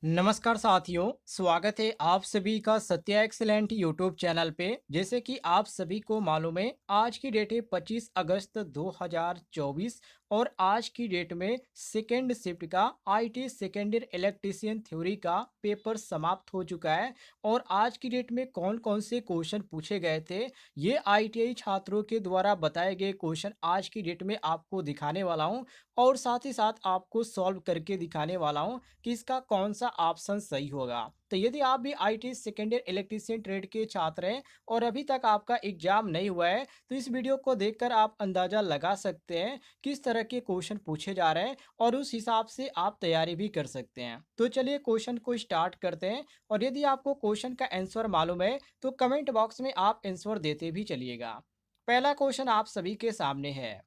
नमस्कार साथियों, स्वागत है आप सभी का सत्या एक्सीलेंट यूट्यूब चैनल पे। जैसे कि आप सभी को मालूम है, आज की डेट है 25 अगस्त 2024 और आज की डेट में सेकेंड शिफ्ट का IT second year electrician theory का पेपर समाप्त हो चुका है। और आज की डेट में कौन कौन से क्वेश्चन पूछे गए थे, ये आईटीआई छात्रों के द्वारा बताए गए क्वेश्चन आज की डेट में आपको दिखाने वाला हूँ। और साथ ही साथ आपको सॉल्व करके दिखाने वाला हूँ कि इसका कौन सा ऑप्शन सही होगा। तो यदि आप भी IT second year electrician trade के छात्र हैं और अभी तक आपका एग्जाम नहीं हुआ है, तो इस वीडियो को देखकर आप अंदाजा लगा सकते हैं किस तरह के क्वेश्चन पूछे जा रहे हैं और उस हिसाब से आप तैयारी भी कर सकते हैं। तो चलिए क्वेश्चन को स्टार्ट करते हैं। और यदि आपको क्वेश्चन का आंसर मालूम है तो कमेंट बॉक्स में आप आंसर देते भी चलिएगा। पहला क्वेश्चन आप सभी के सामने है।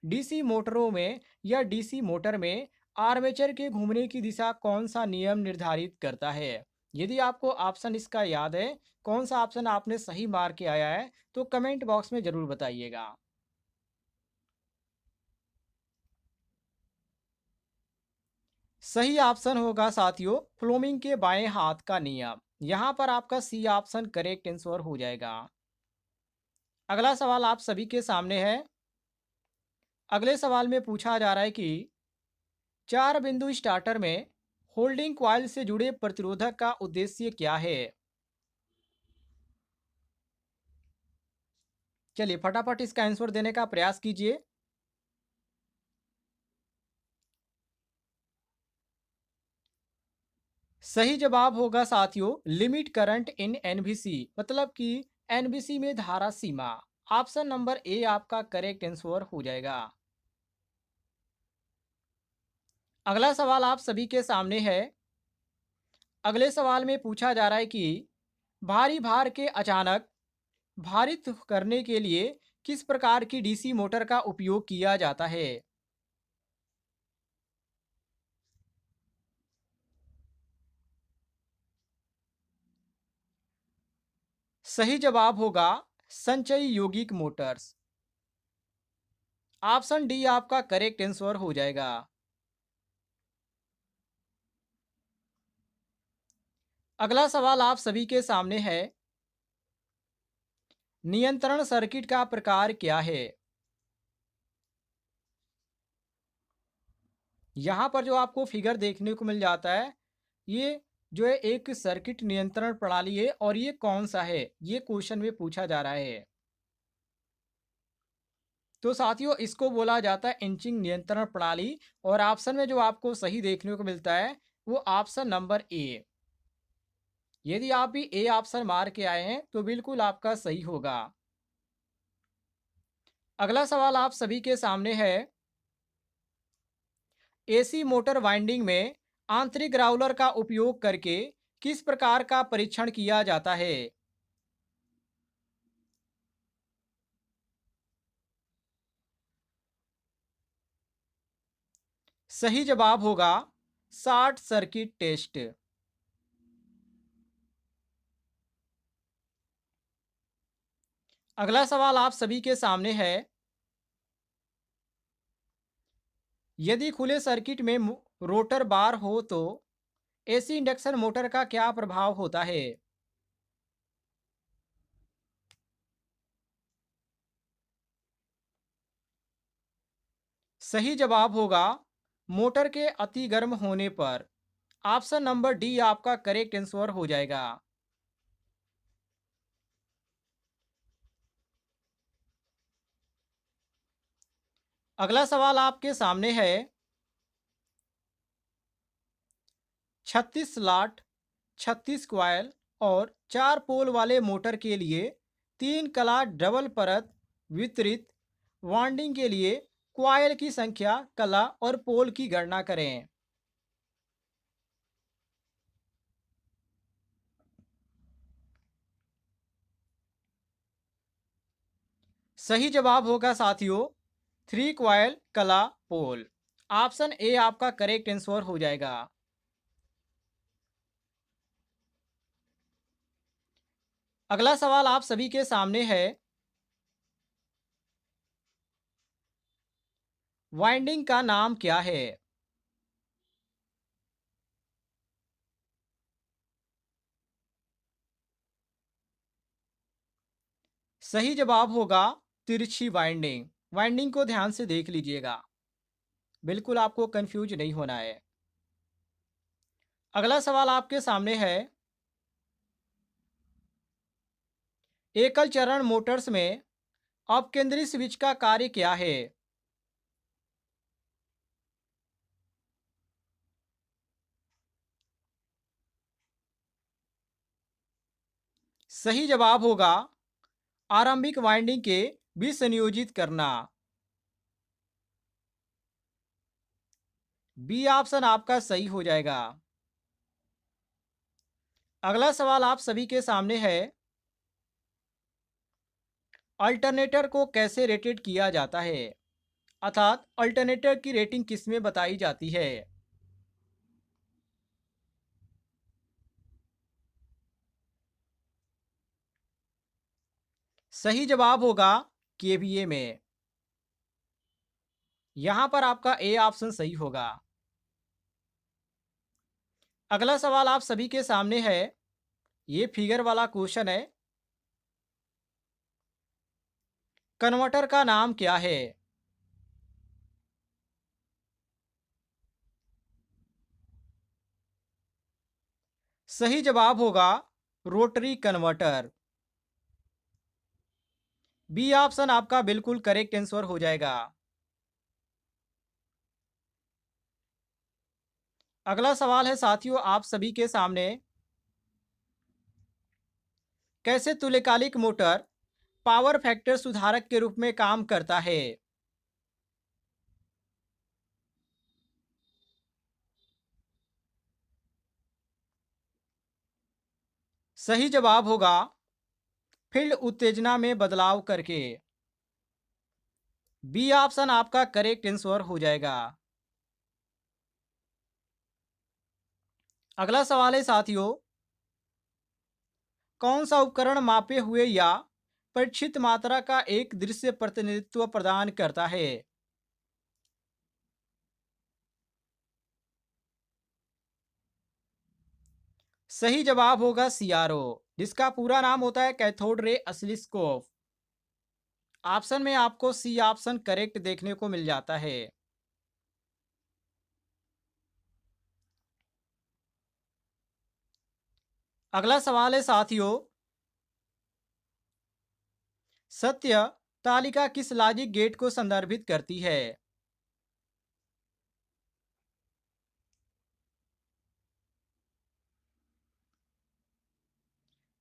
डीसी मोटरों में या डीसी मोटर में आर्मेचर के घूमने की दिशा कौन सा नियम निर्धारित करता है? यदि आपको ऑप्शन इसका याद है, कौन सा ऑप्शन आपने सही मार के आया है, तो कमेंट बॉक्स में जरूर बताइएगा। सही ऑप्शन होगा साथियों, फ्लोमिंग के बाएं हाथ का नियम। यहां पर आपका सी ऑप्शन करेक्ट आंसर हो जाएगा। अगला सवाल आप सभी के सामने है। अगले सवाल में पूछा जा रहा है कि चार बिंदु स्टार्टर में होल्डिंग कॉइल से जुड़े प्रतिरोधक का उद्देश्य क्या है? चलिए फटाफट इसका आंसर देने का प्रयास कीजिए। सही जवाब होगा साथियों, लिमिट करंट इन एनबीसी, मतलब कि एनबीसी में धारा सीमा। ऑप्शन नंबर ए आपका करेक्ट आंसर हो जाएगा। अगला सवाल आप सभी के सामने है। अगले सवाल में पूछा जा रहा है कि भारी भार के अचानक भारित करने के लिए किस प्रकार की डीसी मोटर का उपयोग किया जाता है? सही जवाब होगा संचयी यौगिक मोटर्स। ऑप्शन डी आपका करेक्ट आंसर हो जाएगा। अगला सवाल आप सभी के सामने है। नियंत्रण सर्किट का प्रकार क्या है? यहाँ पर जो आपको फिगर देखने को मिल जाता है, ये जो है एक सर्किट नियंत्रण प्रणाली है। और ये कौन सा है, ये क्वेश्चन में पूछा जा रहा है। तो साथियों, इसको बोला जाता है इंचिंग नियंत्रण प्रणाली। और ऑप्शन में जो आपको सही देखने को मिलता है, वो ऑप्शन नंबर ए। यदि आप भी ए ऑप्शन मार के आए हैं तो बिल्कुल आपका सही होगा। अगला सवाल आप सभी के सामने है। एसी मोटर वाइंडिंग में आंतरिक ग्राउलर का उपयोग करके किस प्रकार का परीक्षण किया जाता है? सही जवाब होगा शॉर्ट सर्किट टेस्ट। अगला सवाल आप सभी के सामने है। यदि खुले सर्किट में रोटर बार हो तो एसी इंडक्शन मोटर का क्या प्रभाव होता है? सही जवाब होगा मोटर के अति गर्म होने पर। ऑप्शन नंबर डी आपका करेक्ट आंसर हो जाएगा। अगला सवाल आपके सामने है। 36 स्लॉट, 36 क्वाइल और 4 पोल वाले मोटर के लिए 3 कला डबल परत वितरित वाइंडिंग के लिए क्वाइल की संख्या, कला और पोल की गणना करें। सही जवाब होगा साथियों 3 क्वाइल, कला, पोल। ऑप्शन ए आपका करेक्ट आंसर हो जाएगा। अगला सवाल आप सभी के सामने है। वाइंडिंग का नाम क्या है? सही जवाब होगा तिरछी वाइंडिंग। वाइंडिंग को ध्यान से देख लीजिएगा, बिल्कुल आपको कंफ्यूज नहीं होना है। अगला सवाल आपके सामने है, एकल चरण मोटर्स में अपकेंद्री स्विच का कार्य क्या है? सही जवाब होगा आरंभिक वाइंडिंग के विसंयोजित करना। बी ऑप्शन आपका सही हो जाएगा। अगला सवाल आप सभी के सामने है, अल्टरनेटर को कैसे रेटेड किया जाता है, अर्थात अल्टरनेटर की रेटिंग किसमें बताई जाती है? सही जवाब होगा केवीए में। यहां पर आपका ए ऑप्शन सही होगा। अगला सवाल आप सभी के सामने है, ये फिगर वाला क्वेश्चन है, कन्वर्टर का नाम क्या है? सही जवाब होगा रोटरी कन्वर्टर। बी ऑप्शन आपका बिल्कुल करेक्ट आंसर हो जाएगा। अगला सवाल है साथियों आप सभी के सामने, कैसे तुल्यकालिक मोटर पावर फैक्टर सुधारक के रूप में काम करता है? सही जवाब होगा फील्ड उत्तेजना में बदलाव करके। बी ऑप्शन आपका करेक्ट आंसर हो जाएगा। अगला सवाल है साथियों, कौन सा उपकरण मापे हुए या परिचित मात्रा का एक दृश्य प्रतिनिधित्व प्रदान करता है? सही जवाब होगा सीआरओ, जिसका पूरा नाम होता है कैथोड रे ऑसिलोस्कोप। ऑप्शन में आपको सी ऑप्शन करेक्ट देखने को मिल जाता है। अगला सवाल है साथियों, सत्य तालिका किस लॉजिक गेट को संदर्भित करती है?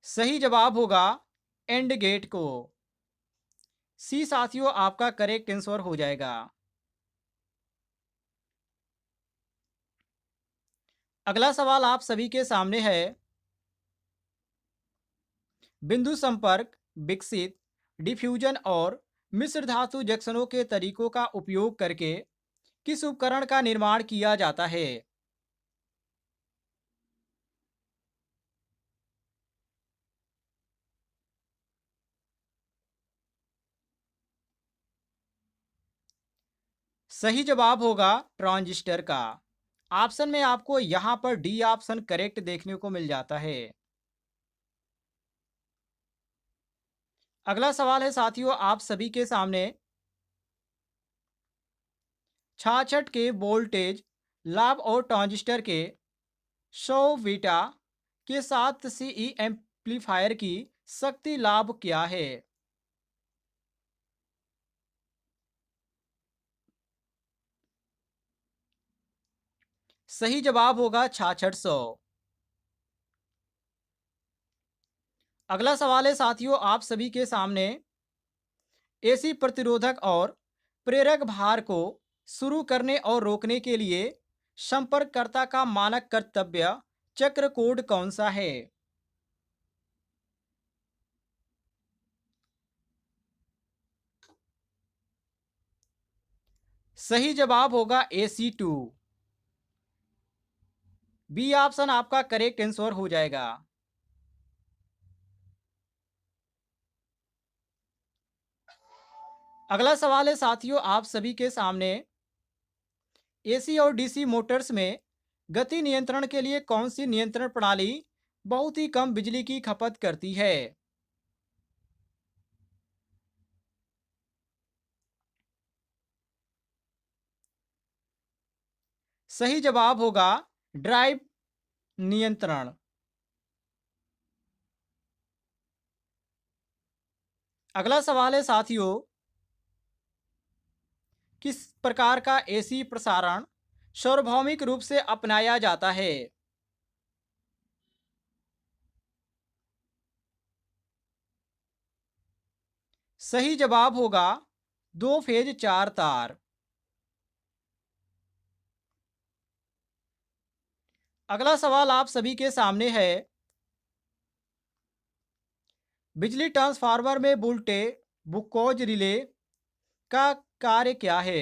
सही जवाब होगा एंड गेट को। सी साथियों आपका करेक्ट आंसर हो जाएगा। अगला सवाल आप सभी के सामने है, बिंदु संपर्क, विकसित, डिफ्यूजन और मिश्र धातु जंक्शनों के तरीकों का उपयोग करके किस उपकरण का निर्माण किया जाता है? सही जवाब होगा ट्रांजिस्टर का। ऑप्शन में आपको यहां पर डी ऑप्शन करेक्ट देखने को मिल जाता है। अगला सवाल है साथियों आप सभी के सामने, छाछठ के वोल्टेज लाभ और ट्रांजिस्टर के 100 बीटा के साथ सीई एम्पलीफायर की शक्ति लाभ क्या है? सही जवाब होगा 6600। अगला सवाल है साथियों आप सभी के सामने, एसी प्रतिरोधक और प्रेरक भार को शुरू करने और रोकने के लिए संपर्ककर्ता का मानक कर्तव्य चक्र कोड कौन सा है? सही जवाब होगा AC2। बी ऑप्शन आपका करेक्ट आंसर हो जाएगा। अगला सवाल है साथियों आप सभी के सामने, एसी और डीसी मोटर्स में गति नियंत्रण के लिए कौन सी नियंत्रण प्रणाली बहुत ही कम बिजली की खपत करती है? सही जवाब होगा ड्राइव नियंत्रण। अगला सवाल है साथियों, किस प्रकार का एसी प्रसारण सार्वभौमिक रूप से अपनाया जाता है? सही जवाब होगा दो फेज चार तार। अगला सवाल आप सभी के सामने है, बिजली ट्रांसफार्मर में वोल्टेज बुकोज रिले का कार्य क्या है?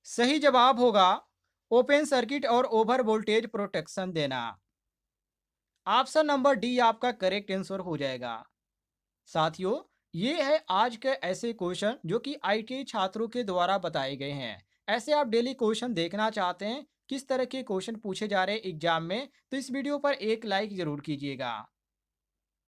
सही जवाब होगा ओपन सर्किट और ओवर वोल्टेज प्रोटेक्शन देना। ऑप्शन नंबर डी आपका करेक्ट आंसर हो जाएगा। साथियों, ये है आज के ऐसे क्वेश्चन जो कि आईटीआई छात्रों के द्वारा बताए गए हैं। ऐसे आप डेली क्वेश्चन देखना चाहते हैं, किस तरह के क्वेश्चन पूछे जा रहे हैं एग्जाम में, तो इस वीडियो पर एक लाइक जरूर कीजिएगा।